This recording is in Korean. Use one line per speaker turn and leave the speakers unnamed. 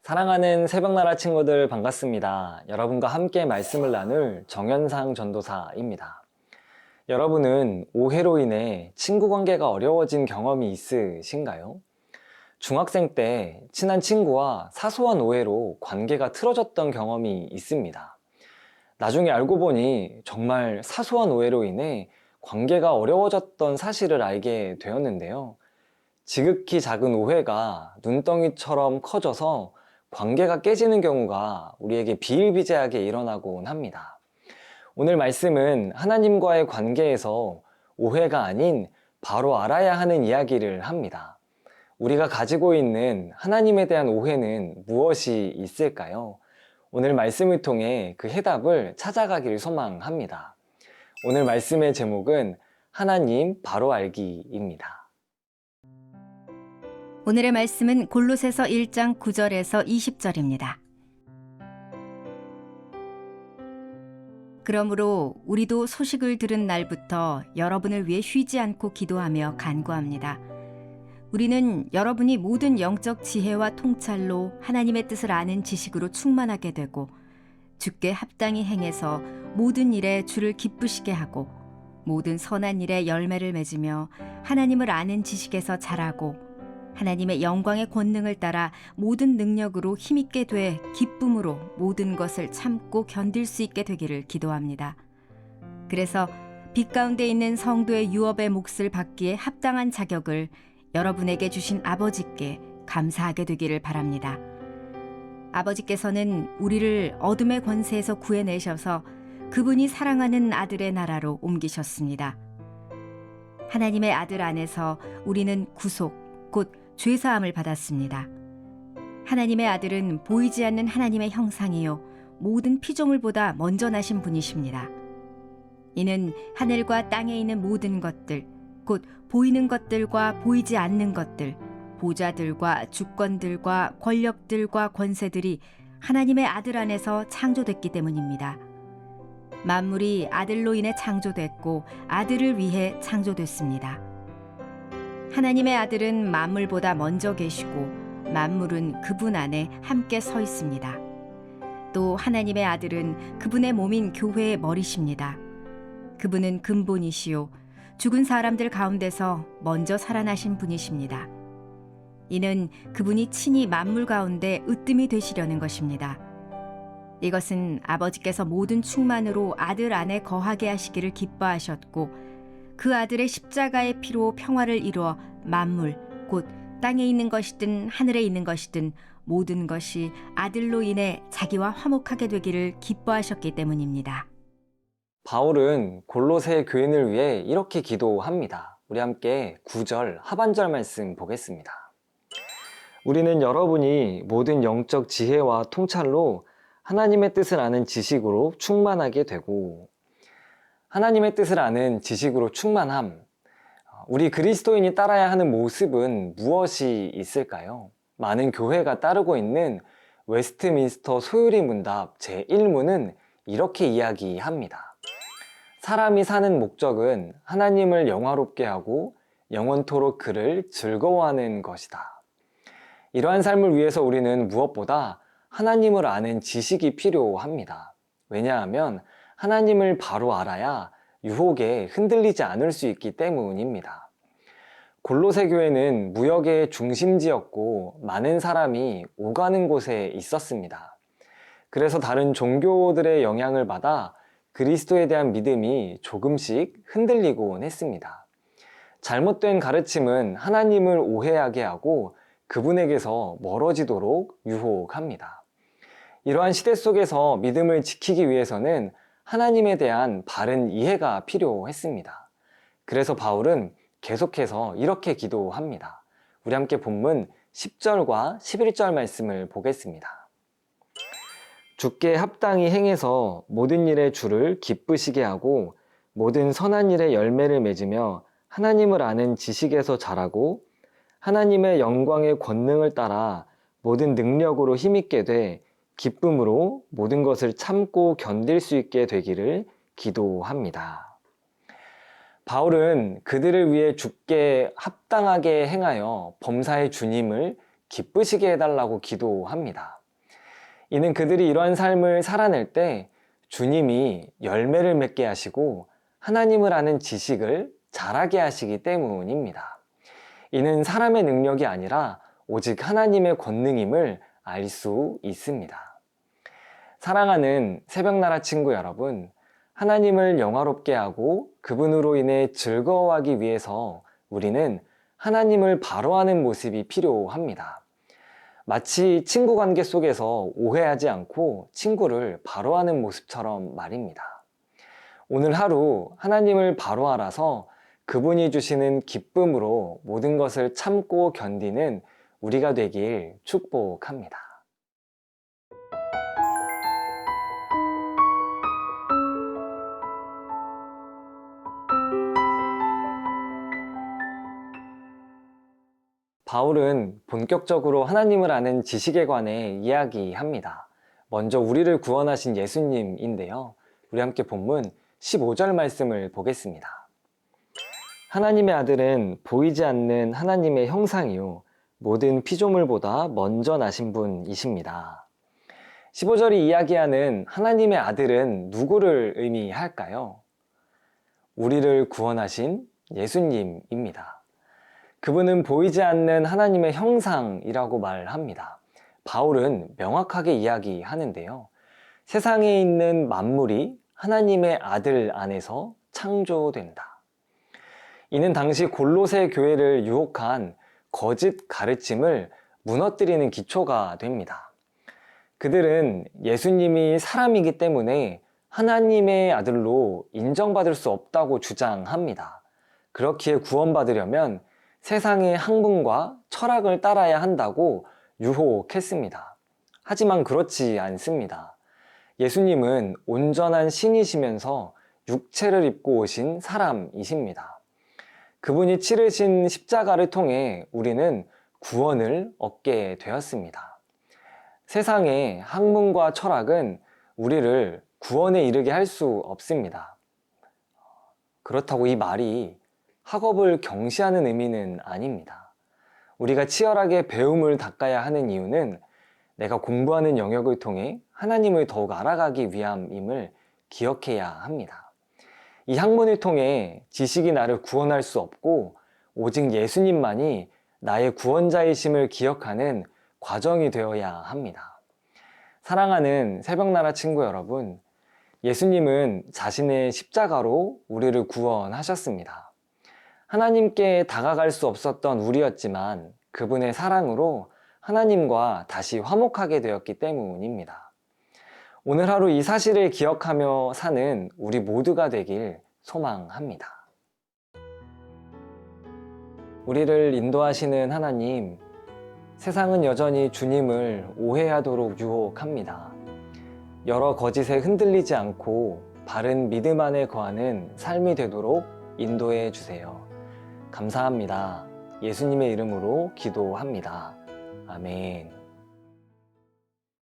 사랑하는 새벽나라 친구들 반갑습니다. 여러분과 함께 말씀을 나눌 정현상 전도사입니다. 여러분은 오해로 인해 친구 관계가 어려워진 경험이 있으신가요? 중학생 때 친한 친구와 사소한 오해로 관계가 틀어졌던 경험이 있습니다. 나중에 알고 보니 정말 사소한 오해로 인해 관계가 어려워졌던 사실을 알게 되었는데요. 지극히 작은 오해가 눈덩이처럼 커져서 관계가 깨지는 경우가 우리에게 비일비재하게 일어나곤 합니다. 오늘 말씀은 하나님과의 관계에서 오해가 아닌 바로 알아야 하는 이야기를 합니다. 우리가 가지고 있는 하나님에 대한 오해는 무엇이 있을까요? 오늘 말씀을 통해 그 해답을 찾아가기를 소망합니다. 오늘 말씀의 제목은 하나님 바로 알기입니다.
오늘의 말씀은 골로새서 1장 9절에서 20절입니다. 그러므로 우리도 소식을 들은 날부터 여러분을 위해 쉬지 않고 기도하며 간구합니다. 우리는 여러분이 모든 영적 지혜와 통찰로 하나님의 뜻을 아는 지식으로 충만하게 되고 주께 합당히 행해서 모든 일에 주를 기쁘시게 하고 모든 선한 일에 열매를 맺으며 하나님을 아는 지식에서 자라고 하나님의 영광의 권능을 따라 모든 능력으로 힘있게 돼 기쁨으로 모든 것을 참고 견딜 수 있게 되기를 기도합니다. 그래서 빛 가운데 있는 성도의 유업의 몫을 받기에 합당한 자격을 여러분에게 주신 아버지께 감사하게 되기를 바랍니다. 아버지께서는 우리를 어둠의 권세에서 구해내셔서 그분이 사랑하는 아들의 나라로 옮기셨습니다. 하나님의 아들 안에서 우리는 구속, 곧 죄사함을 받았습니다. 하나님의 아들은 보이지 않는 하나님의 형상이요 모든 피조물보다 먼저 나신 분이십니다. 이는 하늘과 땅에 있는 모든 것들, 곧 보이는 것들과 보이지 않는 것들, 보좌들과 주권들과 권력들과 권세들이 하나님의 아들 안에서 창조됐기 때문입니다. 만물이 아들로 인해 창조됐고 아들을 위해 창조됐습니다. 하나님의 아들은 만물보다 먼저 계시고 만물은 그분 안에 함께 서 있습니다. 또 하나님의 아들은 그분의 몸인 교회의 머리십니다. 그분은 근본이시요 죽은 사람들 가운데서 먼저 살아나신 분이십니다. 이는 그분이 친히 만물 가운데 으뜸이 되시려는 것입니다. 이것은 아버지께서 모든 충만으로 아들 안에 거하게 하시기를 기뻐하셨고 그 아들의 십자가의 피로 평화를 이루어 만물, 곧 땅에 있는 것이든 하늘에 있는 것이든 모든 것이 아들로 인해 자기와 화목하게 되기를 기뻐하셨기 때문입니다.
바울은 골로새 교인을 위해 이렇게 기도합니다. 우리 함께 9절 하반절 말씀 보겠습니다. 우리는 여러분이 모든 영적 지혜와 통찰로 하나님의 뜻을 아는 지식으로 충만하게 되고, 하나님의 뜻을 아는 지식으로 충만함, 우리 그리스도인이 따라야 하는 모습은 무엇이 있을까요? 많은 교회가 따르고 있는 웨스트민스터 소요리 문답 제1문은 이렇게 이야기합니다. 사람이 사는 목적은 하나님을 영화롭게 하고 영원토록 그를 즐거워하는 것이다. 이러한 삶을 위해서 우리는 무엇보다 하나님을 아는 지식이 필요합니다. 왜냐하면 하나님을 바로 알아야 유혹에 흔들리지 않을 수 있기 때문입니다. 골로새 교회는 무역의 중심지였고 많은 사람이 오가는 곳에 있었습니다. 그래서 다른 종교들의 영향을 받아 그리스도에 대한 믿음이 조금씩 흔들리곤 했습니다. 잘못된 가르침은 하나님을 오해하게 하고 그분에게서 멀어지도록 유혹합니다. 이러한 시대 속에서 믿음을 지키기 위해서는 하나님에 대한 바른 이해가 필요했습니다. 그래서 바울은 계속해서 이렇게 기도합니다. 우리 함께 본문 10절과 11절 말씀을 보겠습니다. 주께 합당히 행해서 모든 일에 주를 기쁘시게 하고 모든 선한 일에 열매를 맺으며 하나님을 아는 지식에서 자라고 하나님의 영광의 권능을 따라 모든 능력으로 힘있게 돼 기쁨으로 모든 것을 참고 견딜 수 있게 되기를 기도합니다. 바울은 그들을 위해 주께 합당하게 행하여 범사의 주님을 기쁘시게 해달라고 기도합니다. 이는 그들이 이러한 삶을 살아낼 때 주님이 열매를 맺게 하시고 하나님을 아는 지식을 잘하게 하시기 때문입니다. 이는 사람의 능력이 아니라 오직 하나님의 권능임을 알 수 있습니다. 사랑하는 새벽나라 친구 여러분, 하나님을 영화롭게 하고 그분으로 인해 즐거워하기 위해서 우리는 하나님을 바로하는 모습이 필요합니다. 마치 친구 관계 속에서 오해하지 않고 친구를 바로하는 모습처럼 말입니다. 오늘 하루 하나님을 바로하라서 그분이 주시는 기쁨으로 모든 것을 참고 견디는 우리가 되길 축복합니다. 바울은 본격적으로 하나님을 아는 지식에 관해 이야기합니다. 먼저 우리를 구원하신 예수님인데요. 우리 함께 본문 15절 말씀을 보겠습니다. 하나님의 아들은 보이지 않는 하나님의 형상이요 모든 피조물보다 먼저 나신 분이십니다. 15절이 이야기하는 하나님의 아들은 누구를 의미할까요? 우리를 구원하신 예수님입니다. 그분은 보이지 않는 하나님의 형상이라고 말합니다. 바울은 명확하게 이야기하는데요. 세상에 있는 만물이 하나님의 아들 안에서 창조된다. 이는 당시 골로새 교회를 유혹한 거짓 가르침을 무너뜨리는 기초가 됩니다. 그들은 예수님이 사람이기 때문에 하나님의 아들로 인정받을 수 없다고 주장합니다. 그렇기에 구원받으려면 세상의 학문과 철학을 따라야 한다고 유혹했습니다. 하지만 그렇지 않습니다. 예수님은 온전한 신이시면서 육체를 입고 오신 사람이십니다. 그분이 치르신 십자가를 통해 우리는 구원을 얻게 되었습니다. 세상의 학문과 철학은 우리를 구원에 이르게 할 수 없습니다. 그렇다고 이 말이 학업을 경시하는 의미는 아닙니다. 우리가 치열하게 배움을 닦아야 하는 이유는 내가 공부하는 영역을 통해 하나님을 더욱 알아가기 위함임을 기억해야 합니다. 이 학문을 통해 지식이 나를 구원할 수 없고 오직 예수님만이 나의 구원자이심을 기억하는 과정이 되어야 합니다. 사랑하는 새벽나라 친구 여러분, 예수님은 자신의 십자가로 우리를 구원하셨습니다. 하나님께 다가갈 수 없었던 우리였지만 그분의 사랑으로 하나님과 다시 화목하게 되었기 때문입니다. 오늘 하루 이 사실을 기억하며 사는 우리 모두가 되길 소망합니다. 우리를 인도하시는 하나님, 세상은 여전히 주님을 오해하도록 유혹합니다. 여러 거짓에 흔들리지 않고 바른 믿음 안에 거하는 삶이 되도록 인도해 주세요. 감사합니다. 예수님의 이름으로 기도합니다. 아멘.